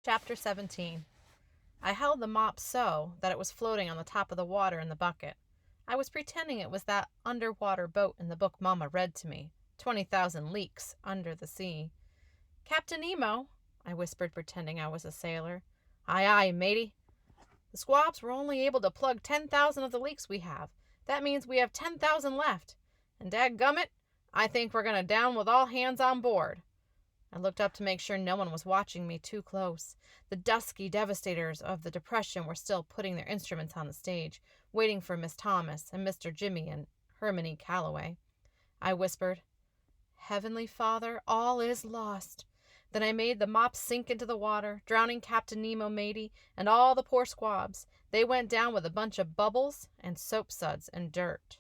Chapter 17. I held the mop so that it was floating on the top of the water in the bucket. I was pretending it was that underwater boat in the book Mama read to me, 20,000 Leagues Under the Sea. "Captain Nemo," I whispered, pretending I was a sailor. "Aye, aye, matey." "The squabs were only able to plug 10,000 of the leaks we have. That means we have 10,000 left. And dadgummit, I think we're going to down with all hands on board." I looked up to make sure no one was watching me too close. The dusky devastators of the Depression were still putting their instruments on the stage, waiting for Miss Thomas and Mr. Jimmy and Hermione Calloway. I whispered, "Heavenly Father, all is lost." Then I made the mop sink into the water, drowning Captain Nemo, matey, and all the poor squabs. They went down with a bunch of bubbles and soap suds and dirt.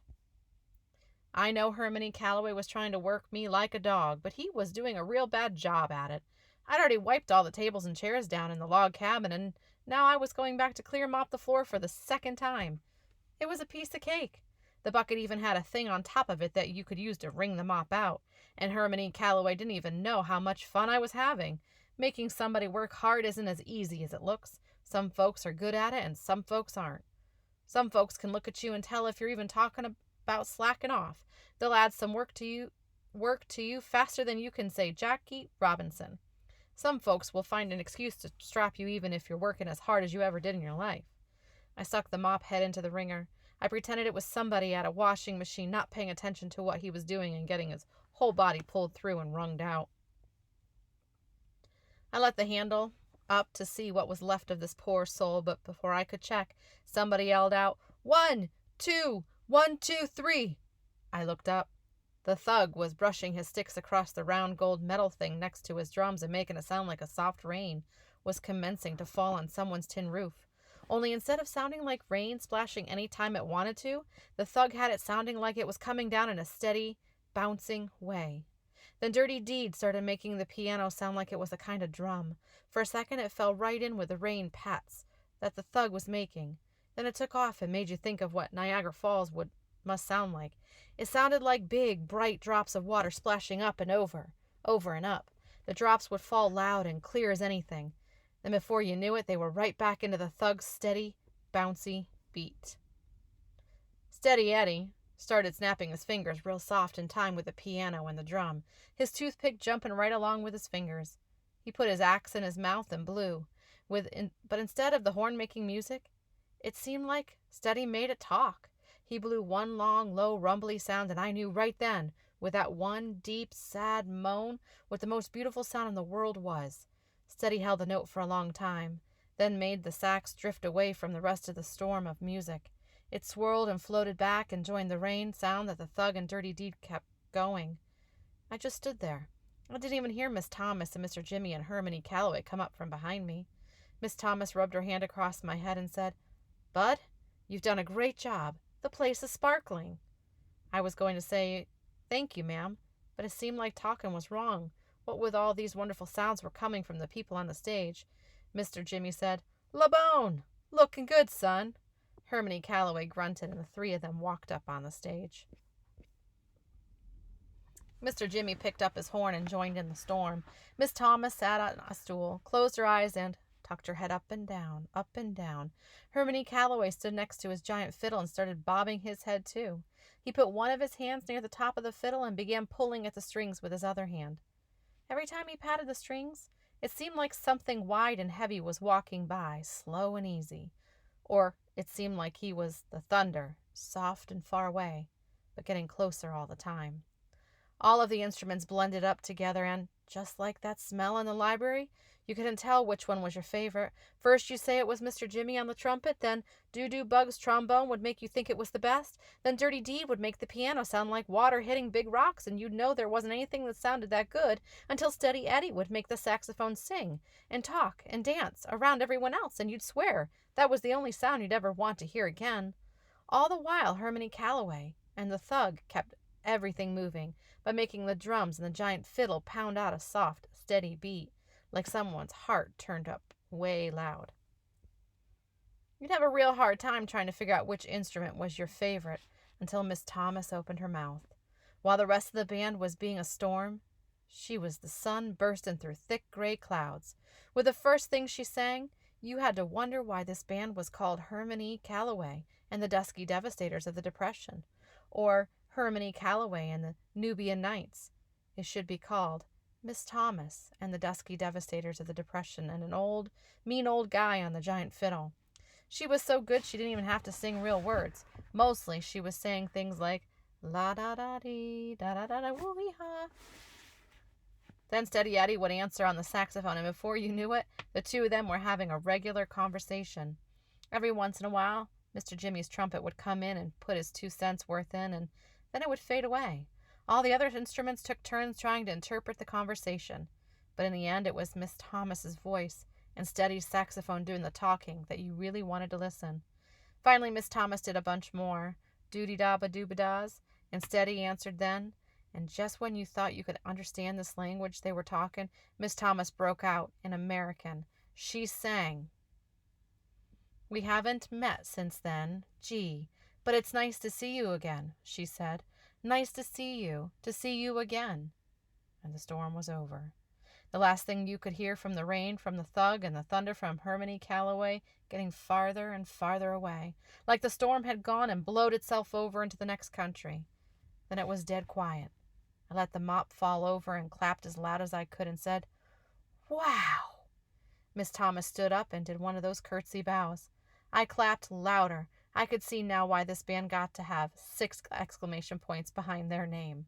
I know Hermione Calloway was trying to work me like a dog, but he was doing a real bad job at it. I'd already wiped all the tables and chairs down in the log cabin, and now I was going back to clear mop the floor for the second time. It was a piece of cake. The bucket even had a thing on top of it that you could use to wring the mop out, and Hermione Calloway didn't even know how much fun I was having. Making somebody work hard isn't as easy as it looks. Some folks are good at it, and some folks aren't. Some folks can look at you and tell if you're even talking about slacking off. They'll add some work to you faster than you can say Jackie Robinson. Some folks will find an excuse to strap you even if you're working as hard as you ever did in your life. I stuck the mop head into the wringer. I pretended it was somebody at a washing machine not paying attention to what he was doing and getting his whole body pulled through and wrunged out. I let the handle up to see what was left of this poor soul, but before I could check, somebody yelled out, "1, 2, 1, 2, 3. I looked up. The thug was brushing his sticks across the round gold metal thing next to his drums and making a sound like a soft rain was commencing to fall on someone's tin roof. Only instead of sounding like rain splashing any time it wanted to, the thug had it sounding like it was coming down in a steady, bouncing way. Then Dirty Deed started making the piano sound like it was a kind of drum. For a second it fell right in with the rain pats that the thug was making. Then it took off and made you think of what Niagara Falls must sound like. It sounded like big, bright drops of water splashing up and over and up. The drops would fall loud and clear as anything. Then before you knew it, they were right back into the thug's steady, bouncy beat. Steady Eddie started snapping his fingers real soft in time with the piano and the drum, his toothpick jumping right along with his fingers. He put his axe in his mouth and blew, but instead of the horn making music, it seemed like Steady made it talk. He blew one long, low, rumbly sound, and I knew right then, with that one deep, sad moan, what the most beautiful sound in the world was. Steady held the note for a long time, then made the sax drift away from the rest of the storm of music. It swirled and floated back and joined the rain sound that the thug and Dirty Deed kept going. I just stood there. I didn't even hear Miss Thomas and Mr. Jimmy and Hermione Calloway come up from behind me. Miss Thomas rubbed her hand across my head and said, "Bud, you've done a great job. The place is sparkling." I was going to say, "Thank you, ma'am," but it seemed like talking was wrong. What with all these wonderful sounds were coming from the people on the stage. Mr. Jimmy said, "LaBone, looking good, son." Hermione Calloway grunted, and the three of them walked up on the stage. Mr. Jimmy picked up his horn and joined in the storm. Miss Thomas sat on a stool, closed her eyes, and tucked her head up and down, up and down. Hermione Calloway stood next to his giant fiddle and started bobbing his head too. He put one of his hands near the top of the fiddle and began pulling at the strings with his other hand. Every time he patted the strings, it seemed like something wide and heavy was walking by, slow and easy. Or it seemed like he was the thunder, soft and far away, but getting closer all the time. All of the instruments blended up together, and, just like that smell in the library, you couldn't tell which one was your favorite. First you say it was Mr. Jimmy on the trumpet, then Doo-Doo Bug's trombone would make you think it was the best, then Dirty Deed would make the piano sound like water hitting big rocks, and you'd know there wasn't anything that sounded that good until Steady Eddie would make the saxophone sing and talk and dance around everyone else, and you'd swear that was the only sound you'd ever want to hear again. All the while Hermione Calloway and the thug kept everything moving by making the drums and the giant fiddle pound out a soft, steady beat, like someone's heart turned up way loud. You'd have a real hard time trying to figure out which instrument was your favorite until Miss Thomas opened her mouth. While the rest of the band was being a storm, She was the sun bursting through thick gray clouds. With the first thing she sang, you had to wonder why this band was called Herman E. Calloway and the Dusky Devastators of the Depression, or Herman E. Calloway and the Nubian Knights. It should be called Miss Thomas and the Dusky Devastators of the Depression and an mean old guy on the giant fiddle. She was so good she didn't even have to sing real words. Mostly she was saying things like la da da dee da da da da woo wee ha. Then Steady Eddie would answer on the saxophone, and before you knew it, the two of them were having a regular conversation. Every once in a while, Mr. Jimmy's trumpet would come in and put his 2 cents worth in, and then it would fade away. All the other instruments took turns trying to interpret the conversation, but in the end it was Miss Thomas's voice and Steady's saxophone doing the talking that you really wanted to listen. Finally, Miss Thomas did a bunch more doody-da-ba-doo-ba-da's, and Steady answered then. And just when you thought you could understand this language they were talking, Miss Thomas broke out in American. She sang, "We haven't met since then, gee, but it's nice to see you again," she said. "Nice to see you again." And the storm was over. The last thing you could hear from the rain from the thug and the thunder from Herman E. Calloway getting farther and farther away, like the storm had gone and blowed itself over into the next country. Then it was dead quiet. I let the mop fall over and clapped as loud as I could and said, "Wow!" Miss Thomas stood up and did one of those curtsy bows. I clapped louder. I could see now why this band got to have 6 exclamation points behind their name.